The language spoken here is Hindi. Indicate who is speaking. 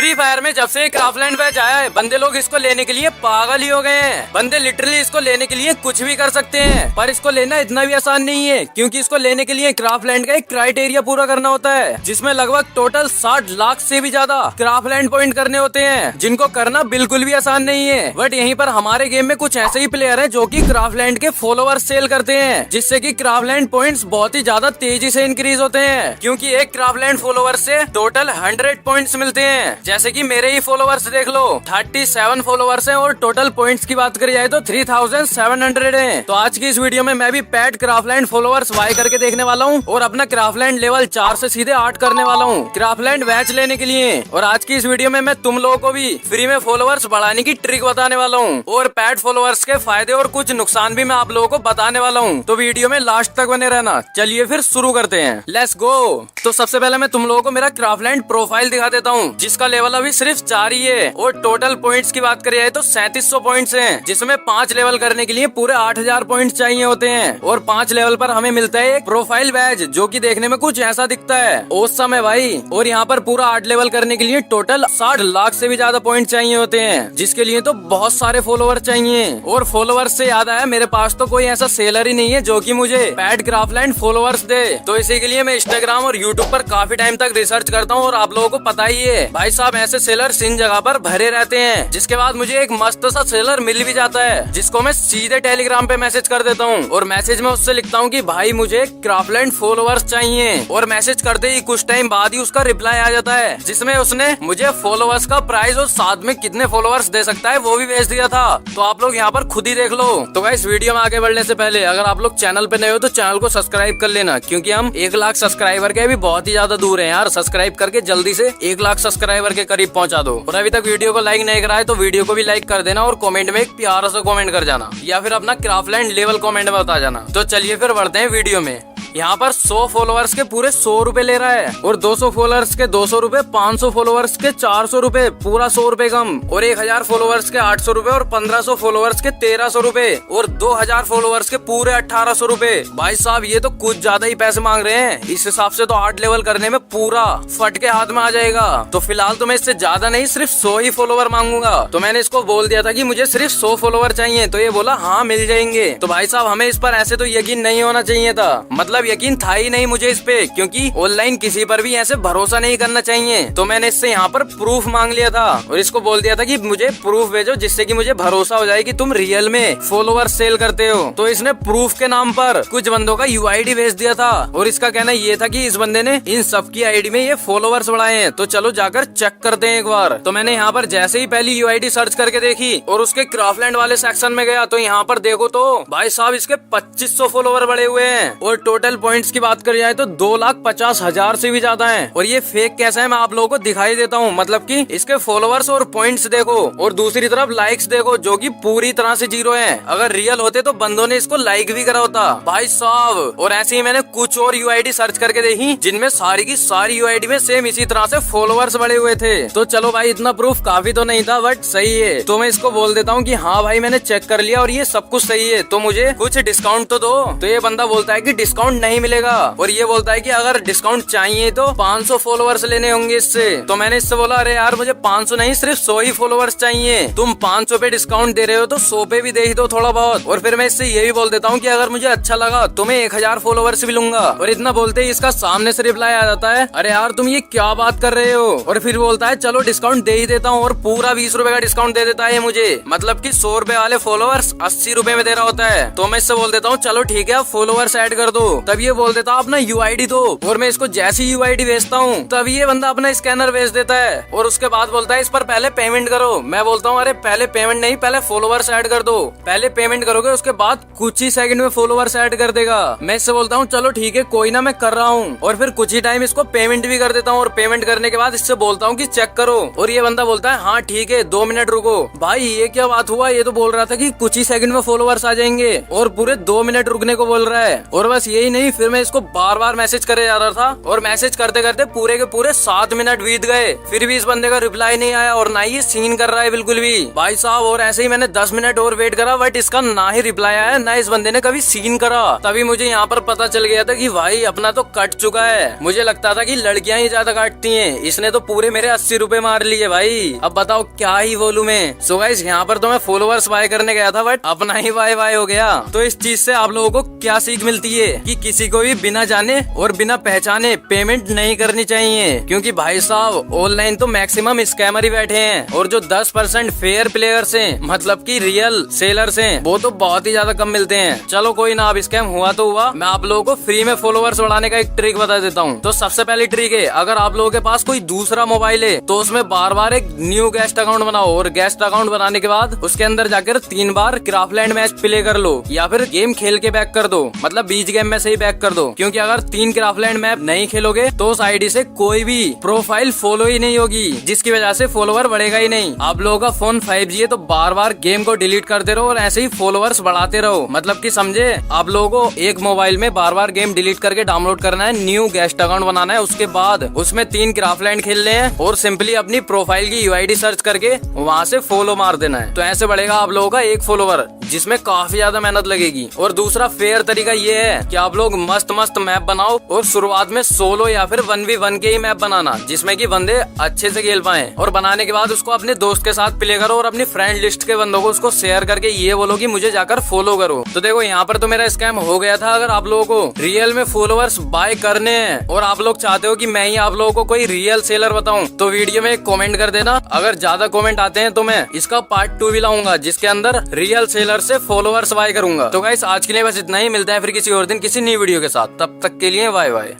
Speaker 1: फ्री फायर में जब से क्राफ्टलैंड बैच आया है बंदे लोग इसको लेने के लिए पागल ही हो गए हैं। बंदे लिटरली इसको लेने के लिए कुछ भी कर सकते हैं, पर इसको लेना इतना भी आसान नहीं है, क्योंकि इसको लेने के लिए क्राफ्टलैंड का एक क्राइटेरिया पूरा करना होता है, जिसमें लगभग टोटल 60 लाख से भी ज्यादा क्राफ्टलैंड पॉइंट करने होते हैं, जिनको करना बिल्कुल भी आसान नहीं है। बट यहीं पर हमारे गेम में कुछ ऐसे ही प्लेयर है जो की क्राफ्टलैंड के फॉलोअर्स सेल करते हैं, जिससे की क्राफ्टलैंड पॉइंट्स बहुत ही ज्यादा तेजी से इंक्रीज होते हैं, क्योंकि एक क्राफ्टलैंड फॉलोअर से टोटल 100 पॉइंट्स मिलते हैं। जैसे कि मेरे ही फॉलोअर्स देख लो, 37 फॉलोअर्स हैं और टोटल पॉइंट्स की बात करी जाए तो 3700 हैं। तो आज की इस वीडियो में मैं भी पैड क्राफ्टलैंड फॉलोअर्स वाई करके देखने वाला हूँ और अपना क्राफ्टलैंड लेवल 4 से सीधे 8 करने वाला हूँ क्राफ्टलैंड बैच लेने के लिए। और आज की इस वीडियो में मैं तुम लोगों को भी फ्री में फॉलोअर्स बढ़ाने की ट्रिक बताने वाला हूँ और पैड फॉलोअर्स के फायदे और कुछ नुकसान भी मैं आप लोगों को बताने वाला हूँ। तो वीडियो में लास्ट तक बने रहना। चलिए फिर शुरू करते हैं, लेट्स गो। तो सबसे पहले मैं तुम लोगों को मेरा क्राफ्टलैंड प्रोफाइल दिखा देता हूँ, जिसका लेवल अभी सिर्फ 4 ही है और टोटल पॉइंट्स की बात करी जाए तो 3700 पॉइंट्स हैं, जिसमें 5 लेवल करने के लिए पूरे 8000 पॉइंट्स चाहिए होते हैं। और 5 लेवल पर हमें मिलता है एक प्रोफाइल बैज, जो कि देखने में कुछ ऐसा दिखता है ऑसम है भाई। और यहाँ पर पूरा 8 लेवल करने के लिए टोटल 60 लाख से भी ज्यादा पॉइंट चाहिए होते हैं, जिसके लिए तो बहुत सारे फॉलोअर चाहिए। और फॉलोअर्स से याद आया, मेरे पास तो कोई ऐसा सेलर ही नहीं है जो कि मुझे पैड क्राफ्टलैंड फॉलोअर्स दे, तो इसी के लिए मैं इंस्टाग्राम और यूट्यूब पर काफी टाइम तक रिसर्च करता हूँ। और आप लोगों को पता ही है भाई साहब, ऐसे सेलर इन जगह पर भरे रहते हैं, जिसके बाद मुझे एक मस्त सा सेलर मिल भी जाता है, जिसको मैं सीधे टेलीग्राम पे मैसेज कर देता हूँ। और मैसेज में उससे लिखता हूँ कि भाई मुझे क्राफ्टलैंड फॉलोअर्स चाहिए, और मैसेज करते ही कुछ टाइम बाद ही उसका रिप्लाई आ जाता है, जिसमें उसने मुझे फॉलोअर्स का प्राइस और साथ में कितने फॉलोअर्स दे सकता है वो भी भेज दिया था। तो आप लोग यहाँ पर खुद ही देख लो। तो गाइस वीडियो में आगे बढ़ने से पहले अगर आप लोग चैनल पे नए हो तो चैनल को सब्सक्राइब कर लेना, क्योंकि हम 1 लाख सब्सक्राइबर के भी बहुत ही ज्यादा दूर है यार। सब्सक्राइब करके जल्दी से 1 लाख सब्सक्राइबर के करीब पहुंचा दो। और अभी तक वीडियो को लाइक नहीं करा है तो वीडियो को भी लाइक कर देना और कमेंट में एक प्यारा सा कमेंट कर जाना, या फिर अपना क्राफ्टलैंड लेवल कमेंट में बता जाना। तो चलिए फिर बढ़ते हैं वीडियो में। यहाँ पर 100 फॉलोअर्स के पूरे 100 रुपए ले रहा है, और 200 फॉलोअर्स के 200 रुपए, 500 फॉलोअर्स के 400 रुपए, पूरा 100 रुपए कम, और 1000 फॉलोअर्स के 800 रुपए, और 1500 फॉलोअर्स के 1300 रुपए, और 2000 फॉलोअर्स के पूरे 1800 रुपए। भाई साहब ये तो कुछ ज्यादा ही पैसे मांग रहे हैं। इस हिसाब से तो 8 लेवल करने में पूरा फट के हाथ में आ जाएगा। तो फिलहाल तो मैं इससे ज्यादा नहीं, सिर्फ 100 ही फॉलोवर मांगूंगा। तो मैंने इसको बोल दिया था कि मुझे सिर्फ 100 फॉलोवर चाहिए, तो ये बोला हाँ मिल जाएंगे। तो भाई साहब हमें इस पर ऐसे तो यकीन नहीं होना चाहिए था, मतलब यकीन था ही नहीं मुझे इस पे, क्योंकि ऑनलाइन किसी पर भी ऐसे भरोसा नहीं करना चाहिए। तो मैंने इससे यहाँ पर प्रूफ मांग लिया था और इसको बोल दिया था कि मुझे प्रूफ भेजो, जिससे कि मुझे भरोसा हो जाए कि तुम रियल में फॉलोवर सेल करते हो। तो इसने प्रूफ के नाम पर कुछ बंदों का यूआईडी भेज दिया था, और इसका कहना ये था कि इस बंदे ने इन सबकी आईडी में ये फॉलोवर्स बढ़ाए हैं, तो चलो जाकर चेक करते हैं एक बार। तो मैंने यहाँ पर जैसे ही पहली यूआईडी सर्च करके देखी और उसके क्राफ्टलैंड वाले सेक्शन में गया, तो यहाँ पर देखो तो भाई साहब इसके 2500 फॉलोवर बढ़े हुए हैं, और टोटल पॉइंट्स की बात करी जाए तो 2,50,000 से भी ज्यादा है। और ये फेक कैसा है मैं आप लोगों को दिखाई देता हूँ, मतलब कि इसके फॉलोवर्स और पॉइंट्स देखो, और दूसरी तरफ लाइक्स देखो जो कि पूरी तरह से 0 है। अगर रियल होते तो बंदों ने इसको लाइक भी करा होता भाई साहब। और ऐसे ही मैंने कुछ और यूआईडी सर्च करके देखी, जिनमें सारी की सारी यूआईडी में सेम इसी तरह से फॉलोवर्स बढ़े हुए थे। तो चलो भाई इतना प्रूफ काफी तो नहीं था, बट सही है। तो मैं इसको बोल देता हूँ कि हाँ भाई मैंने चेक कर लिया और ये सब कुछ सही है, तो मुझे कुछ डिस्काउंट तो दो। तो ये बंदा बोलता है कि डिस्काउंट नहीं मिलेगा, और ये बोलता है कि अगर डिस्काउंट चाहिए तो 500 फॉलोवर्स लेने होंगे इससे। तो मैंने इससे बोला अरे यार मुझे 500 नहीं, सिर्फ 100 ही फॉलोवर्स चाहिए। तुम 500 पे डिस्काउंट दे रहे हो तो 100 पे भी दे ही दो थोड़ा बहुत। और फिर मैं इससे ये भी बोल देता हूँ कि अगर मुझे अच्छा लगा तो मैं 1000 फॉलोवर्स भी लूंगा। और इतना बोलते ही इसका सामने से रिप्लाई आ जाता है अरे यार तुम ये क्या बात कर रहे हो। और फिर बोलता है चलो डिस्काउंट दे ही देता हूँ, और पूरा 20 रुपए का डिस्काउंट दे देता है मुझे, मतलब की 100 रुपए वाले फॉलोवर्स 80 रुपए में दे रहा होता है। तो मैं इससे बोल देता हूँ चलो ठीक है आप फॉलोवर्स ऐड कर दो। तब ये बोल देता अपना यूआईडी दो, और मैं इसको जैसी यूआईडी भेजता हूँ तब ये बंदा अपना स्कैनर भेज देता है, और उसके बाद बोलता है इस पर पहले पेमेंट करो। मैं बोलता हूँ अरे पहले पेमेंट नहीं, पहले फॉलोवर्स ऐड कर दो। पहले पेमेंट करोगे उसके बाद कुछ ही सेकंड में फॉलोवर्स ऐड कर देगा। मैं इससे बोलता हूँ चलो ठीक है कोई ना मैं कर रहा हूँ, और फिर कुछ ही टाइम इसको पेमेंट भी कर देता हूँ। और पेमेंट करने के बाद इससे बोलता हूँ कि चेक करो, और ये बंदा बोलता है हाँ ठीक है 2 मिनट रुको। भाई ये क्या बात हुआ, ये तो बोल रहा था कि कुछ ही सेकंड में फॉलोवर्स आ जाएंगे, और पूरे 2 मिनट रुकने को बोल रहा है। और बस यही नहीं, फिर मैं इसको बार बार मैसेज करे जा रहा था और मैसेज करते करते पूरे के पूरे 7 मिनट बीत गए, फिर भी इस बंदे का रिप्लाई नहीं आया और ना ही ये सीन कर रहा है बिल्कुल भी भाई साहब। और ऐसे ही मैंने 10 मिनट और वेट करा, बट इसका ना ही रिप्लाई आया, ना इस बंदे ने कभी सीन करा। तभी मुझे यहाँ पर पता चल गया था कि भाई अपना तो कट चुका है। मुझे लगता था कि लड़कियां ही ज्यादा काटती हैं, इसने तो पूरे मेरे 80 रुपए मार लिए भाई। अब बताओ क्या ही बोलूं मैं। सो गाइस यहाँ पर तो मैं फॉलोअर्स बाय करने गया था, बट अपना ही बाय बाय हो गया। तो इस चीज से आप लोगों को क्या सीख मिलती है कि किसी को भी बिना जाने और बिना पहचाने पेमेंट नहीं करनी चाहिए, क्योंकि भाई साहब ऑनलाइन तो मैक्सिमम स्कैमर ही बैठे हैं और जो 10% फेयर प्लेयर्स हैं, मतलब कि रियल सेलर्स हैं, वो तो बहुत ही ज्यादा कम मिलते हैं। चलो कोई ना, अब स्कैम हुआ तो हुआ, मैं आप लोगों को फ्री में फॉलोअर्स बढ़ाने का एक ट्रिक बता देता हूँ। तो सबसे पहली ट्रिक है, अगर आप लोगों के पास कोई दूसरा मोबाइल है तो उसमें बार बार एक न्यू गेस्ट अकाउंट बनाओ और गेस्ट अकाउंट बनाने के बाद उसके अंदर जाकर 3 बार क्राफ्टलैंड मैच प्ले कर लो या फिर गेम खेल के बैक कर दो, मतलब बीच गेम में से ही बैक कर दो। क्योंकि अगर 3 क्राफ्टलैंड मैप नहीं खेलोगे तो उस आईडी से कोई भी प्रोफाइल फॉलो ही नहीं होगी, जिसकी वजह से फॉलोवर बढ़ेगा ही नहीं। आप लोगों का फोन 5G है तो बार बार गेम को डिलीट करते रहो और ऐसे ही फॉलोवर्स बढ़ाते रहो। मतलब कि समझे, आप लोगों को एक मोबाइल में बार बार गेम डिलीट करके डाउनलोड करना है, न्यू गेस्ट अकाउंट बनाना है, उसके बाद उसमें 3 क्राफ्टलैंड खेलने हैं और सिंपली अपनी प्रोफाइल की यूआईडी सर्च करके वहाँ से फॉलो मार देना है। तो ऐसे बढ़ेगा आप लोगों का एक फॉलोवर, जिसमें काफी ज्यादा मेहनत लगेगी। और दूसरा फेयर तरीका ये है कि आप लोग मस्त मस्त मैप बनाओ और शुरुआत में सोलो या फिर 1v1 के ही मैप बनाना, जिसमें कि बंदे अच्छे से खेल पाए। और बनाने के बाद उसको अपने दोस्त के साथ प्ले करो और अपनी फ्रेंड लिस्ट के बंदों को उसको शेयर करके ये बोलो कि मुझे जाकर फॉलो करो। तो देखो यहाँ पर तो मेरा स्कैम हो गया था। अगर आप लोगों को रियल में फॉलोअर्स बाय करने हैं और आप लोग चाहते हो कि मैं ही आप लोगों को कोई रियल सेलर बताऊं, तो वीडियो में एक कमेंट कर देना। अगर ज्यादा कमेंट आते हैं तो मैं इसका पार्ट 2 भी लाऊंगा, जिसके अंदर रियल सेलर से फॉलोअर्स बाय करूंगा। तो गाइस आज के लिए बस इतना ही, मिलता है फिर किसी और दिन किसी नई वीडियो के साथ। तब तक के लिए बाय बाय।